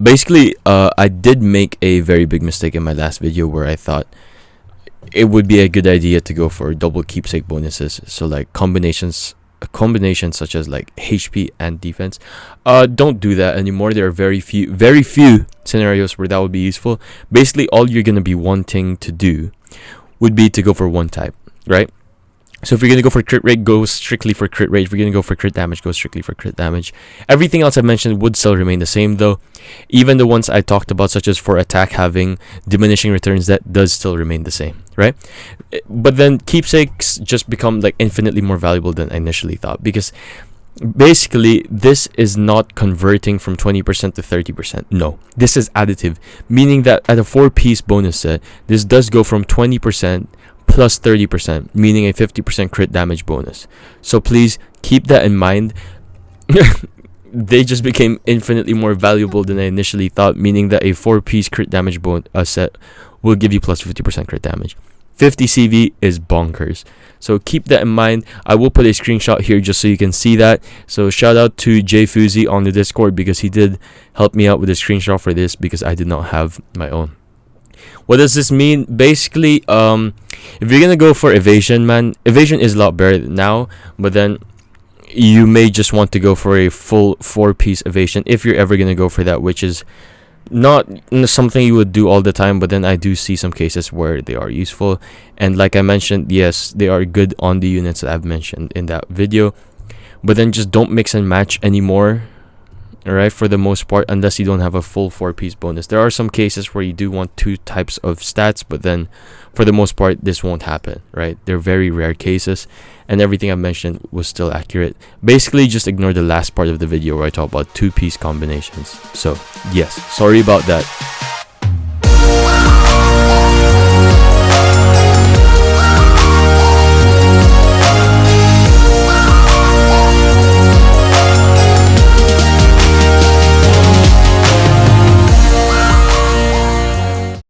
basically, I did make a very big mistake in my last video where I thought it would be a good idea to go for double keepsake bonuses. So like combinations such as like HP and defense. Don't do that anymore. There are very few scenarios where that would be useful. Basically, all you're gonna be wanting to do would be to go for one type, right? So if you're gonna go for crit rate, go strictly for crit rate. If you're gonna go for crit damage, go strictly for crit damage. Everything else I mentioned would still remain the same though. Even the ones I talked about, such as for attack having diminishing returns, that does still remain the same, right? But then keepsakes just become like infinitely more valuable than I initially thought, because basically this is not converting from 20% to 30%. No, this is additive, meaning that at a 4-piece bonus set, this does go from 20% plus 30%, meaning a 50% crit damage bonus. So please keep that in mind. They just became infinitely more valuable than I initially thought, meaning that a 4-piece crit damage set will give you plus 50% crit damage. 50 CV is bonkers. So keep that in mind. I will put a screenshot here just so you can see that. So shout out to JFuzi on the Discord, because he did help me out with a screenshot for this, because I did not have my own. What does this mean? Basically, if you're gonna go for evasion, man, evasion is a lot better now, but then you may just want to go for a full 4-piece evasion if you're ever gonna go for that, which is not something you would do all the time, but then I do see some cases where they are useful. And like I mentioned, yes, they are good on the units that I've mentioned in that video, but then just don't mix and match anymore. Alright, for the most part, unless you don't have a full 4-piece bonus. There are some cases where you do want 2 types of stats, but then for the most part, this won't happen, right? They're very rare cases, and everything I mentioned was still accurate. Basically, just ignore the last part of the video where I talk about 2-piece combinations. So, yes, sorry about that.